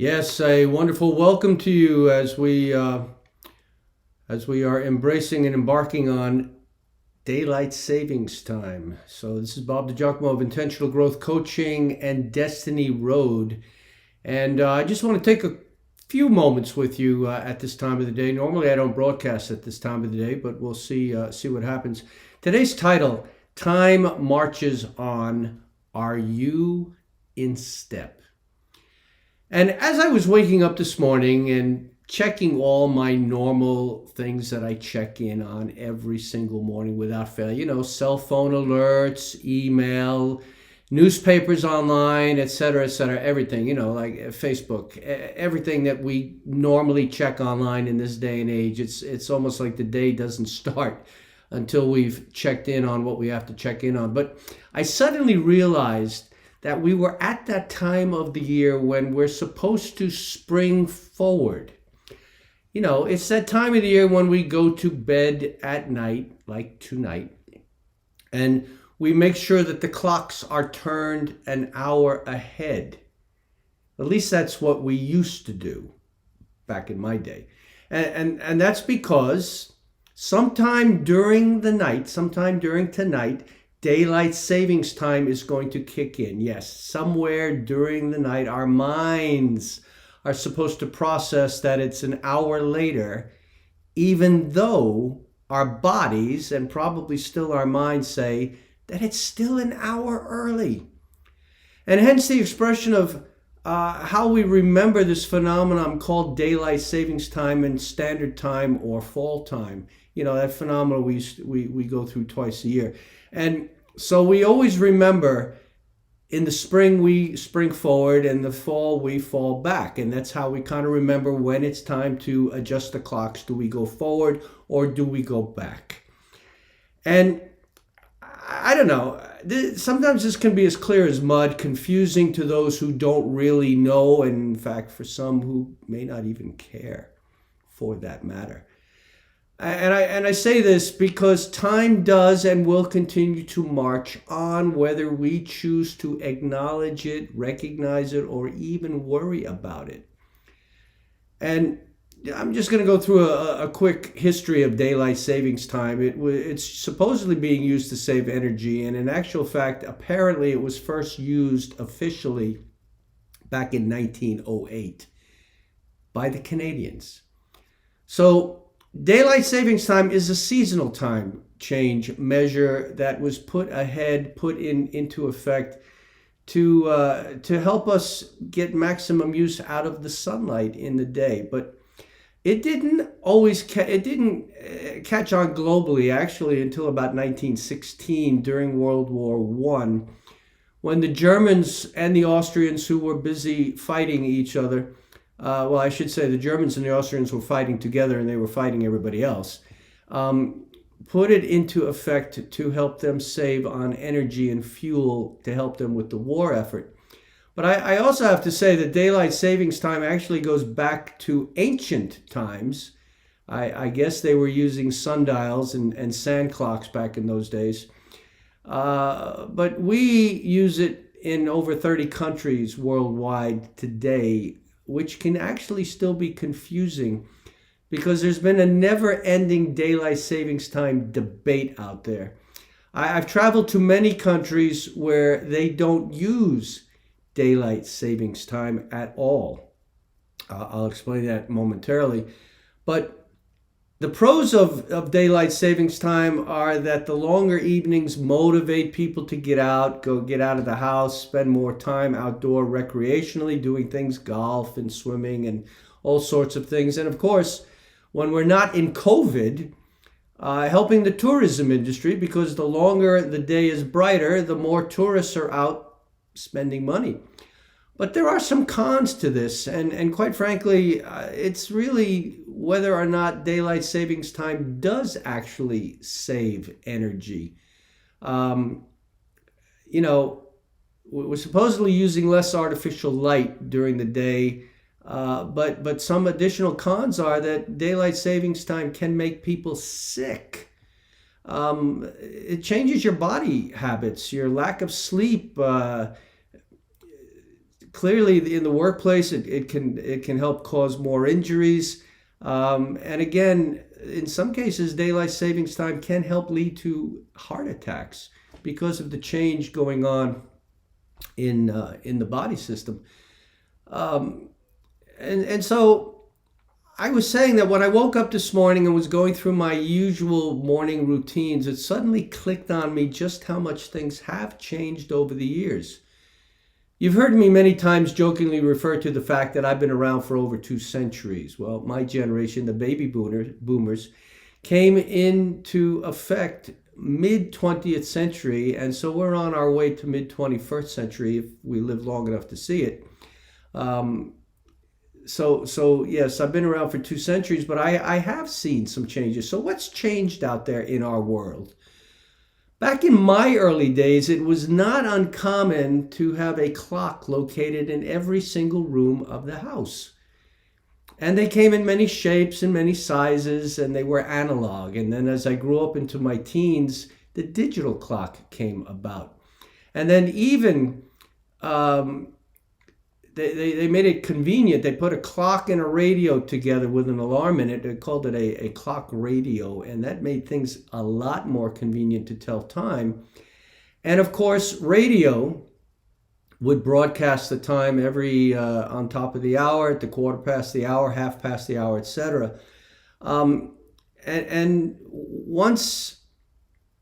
Yes, a wonderful welcome to you as we are embracing and embarking on daylight savings time. So this is Bob DiGiacomo of Intentional Growth Coaching and Destiny Road, and I just want to take a few moments with you at this time of the day. Normally, I don't broadcast at this time of the day, but we'll see what happens. Today's title: Time Marches On. Are you in step? And as I was waking up this morning and checking all my normal things that I check in on every single morning without fail, cell phone alerts, email, newspapers online, et cetera, everything, like Facebook, everything that we normally check online in this day and age. It's almost like the day doesn't start until we've checked in on what we have to check in on. But I suddenly realized that we were at that time of the year when we're supposed to spring forward. It's that time of the year when we go to bed at night, like tonight, and we make sure that the clocks are turned an hour ahead. At least that's what we used to do back in my day. And that's because sometime during the night, sometime during tonight, daylight savings time is going to kick in. Yes, somewhere during the night, our minds are supposed to process that it's an hour later, even though our bodies and probably still our minds say that it's still an hour early. And hence the expression of how we remember this phenomenon called daylight savings time and standard time or fall time. That phenomenon we go through twice a year. And so we always remember in the spring we spring forward, and the fall we fall back. And that's how we kind of remember when it's time to adjust the clocks. Do we go forward or do we go back? And I don't know. Sometimes this can be as clear as mud, confusing to those who don't really know, and in fact, for some who may not even care for that matter. And I say this because time does and will continue to march on, whether we choose to acknowledge it, recognize it, or even worry about it. And I'm just going to go through a quick history of daylight savings time. It's supposedly being used to save energy, and in actual fact, apparently it was first used officially back in 1908 by the Canadians. So daylight savings time is a seasonal time change measure that was put into effect to help us get maximum use out of the sunlight in the day. But it didn't catch on globally actually until about 1916 during World War I, when the Germans and the Austrians, who were busy fighting each other, well, I should say the Germans and the Austrians were fighting together and they were fighting everybody else, put it into effect to help them save on energy and fuel to help them with the war effort. But I also have to say that daylight savings time actually goes back to ancient times. I guess they were using sundials and sand clocks back in those days. But we use it in over 30 countries worldwide today, which can actually still be confusing because there's been a never-ending daylight savings time debate out there. I've traveled to many countries where they don't use daylight savings time at all. I'll explain that momentarily. But the pros of daylight savings time are that the longer evenings motivate people to get out of the house, spend more time outdoor recreationally, doing things, golf and swimming and all sorts of things. And of course, when we're not in COVID, helping the tourism industry, because the longer the day is brighter, the more tourists are out spending money. But there are some cons to this, and quite frankly, it's really whether or not daylight savings time does actually save energy. We're supposedly using less artificial light during the day, but some additional cons are that daylight savings time can make people sick. It changes your body habits, your lack of sleep clearly in the workplace, it can help cause more injuries. And again, in some cases, daylight savings time can help lead to heart attacks because of the change going on in the body system. Um, and so I was saying that when I woke up this morning and was going through my usual morning routines, it suddenly clicked on me just how much things have changed over the years. You've heard me many times jokingly refer to the fact that I've been around for over 2 centuries. Well, my generation, the baby boomers, came into effect mid 20th century, and so we're on our way to mid 21st century if we live long enough to see it. Um, so yes, I've been around for 2 centuries, but I have seen some changes. So what's changed out there in our world? Back in my early days, it was not uncommon to have a clock located in every single room of the house. And they came in many shapes and many sizes, and they were analog. And then as I grew up into my teens, the digital clock came about. And then even they made it convenient. They put a clock and a radio together with an alarm in it. They called it a clock radio, and that made things a lot more convenient to tell time. And of course, radio would broadcast the time every on top of the hour, at the quarter past the hour, half past the hour, etc. And once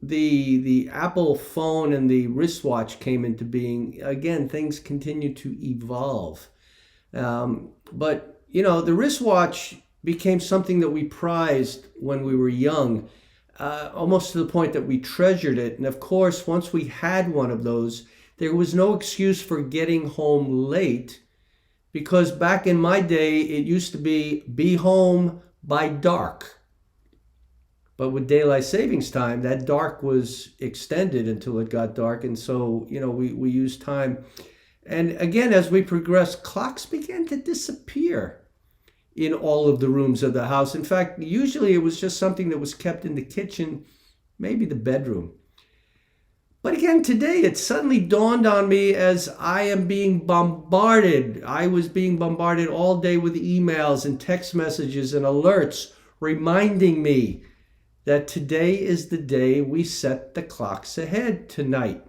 the Apple phone and the wristwatch came into being, again, things continued to evolve. But, the wristwatch became something that we prized when we were young, almost to the point that we treasured it. And of course, once we had one of those, there was no excuse for getting home late, because back in my day, it used to be home by dark. But with daylight savings time, that dark was extended until it got dark. And so, we used time. And again, as we progressed, clocks began to disappear in all of the rooms of the house. In fact, usually it was just something that was kept in the kitchen, maybe the bedroom. But again, today it suddenly dawned on me as I am being bombarded. I was being bombarded all day with emails and text messages and alerts reminding me that today is the day we set the clocks ahead tonight.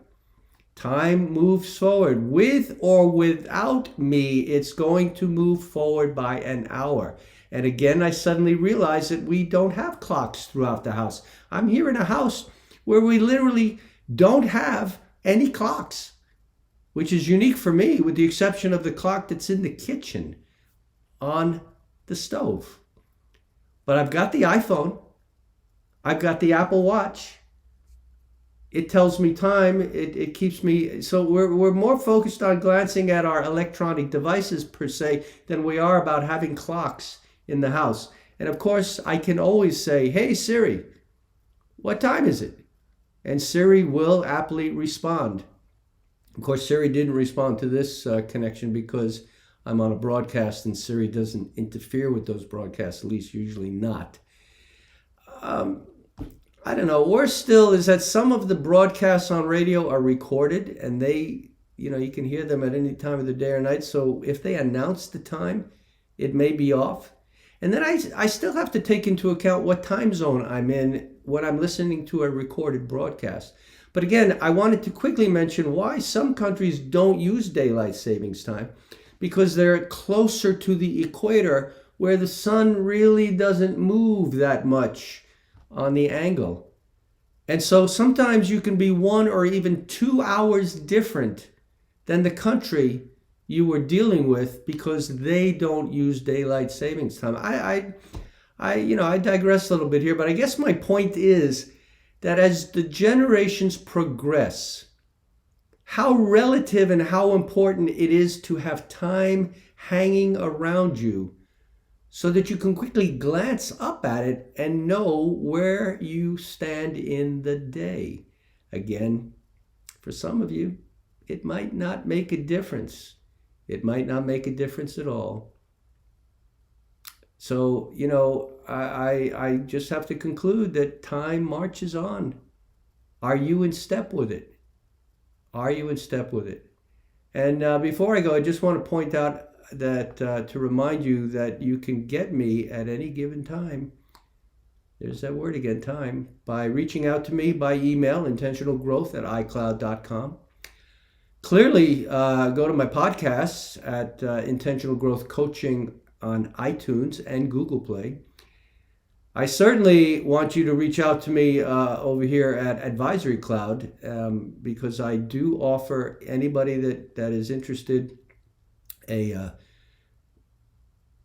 Time moves forward. With or without me, it's going to move forward by an hour. And again, I suddenly realized that we don't have clocks throughout the house. I'm here in a house where we literally don't have any clocks, which is unique for me, with the exception of the clock that's in the kitchen on the stove. But I've got the iPhone. I've got the Apple Watch. It tells me time. It keeps me. So we're more focused on glancing at our electronic devices per se than we are about having clocks in the house. And of course, I can always say, "Hey Siri, what time is it?" And Siri will aptly respond. Of course, Siri didn't respond to this connection because I'm on a broadcast, and Siri doesn't interfere with those broadcasts, at least usually not. I don't know. Worse still is that some of the broadcasts on radio are recorded, and they, you can hear them at any time of the day or night. So if they announce the time, it may be off. And then I still have to take into account what time zone I'm in when I'm listening to a recorded broadcast. But again, I wanted to quickly mention why some countries don't use daylight savings time, because they're closer to the equator, where the sun really doesn't move that much on the angle. And so sometimes you can be 1 or even 2 hours different than the country you were dealing with because they don't use daylight savings time. I digress a little bit here, but I guess my point is that as the generations progress, how relative and how important it is to have time hanging around you so that you can quickly glance up at it and know where you stand in the day. Again, for some of you, it might not make a difference. It might not make a difference at all. So, I just have to conclude that time marches on. Are you in step with it? Are you in step with it? And before I go, I just want to point out that to remind you that you can get me at any given time. There's that word again, time, by reaching out to me by email, intentionalgrowth@icloud.com. Clearly, go to my podcasts at Intentional Growth Coaching on iTunes and Google Play. I certainly want you to reach out to me over here at Advisory Cloud because I do offer anybody that is interested a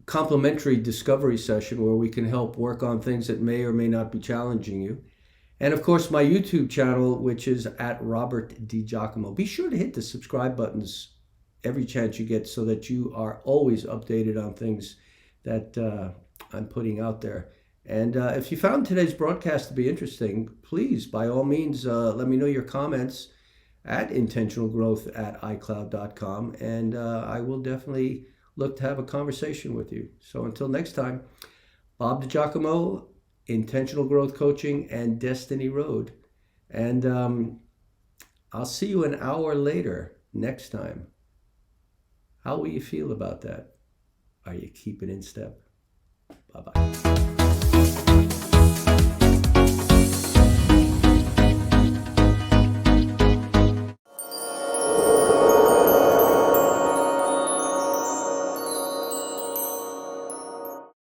complimentary discovery session where we can help work on things that may or may not be challenging you. And of course, my YouTube channel, which is at Robert D. Giacomo. Be sure to hit the subscribe buttons every chance you get so that you are always updated on things that I'm putting out there. And if you found today's broadcast to be interesting, please, by all means, let me know your comments at intentionalgrowth@icloud.com. And I will definitely look to have a conversation with you. So until next time, Bob DiGiacomo, Intentional Growth Coaching and Destiny Road. And I'll see you an hour later next time. How will you feel about that? Are you keeping in step? Bye-bye.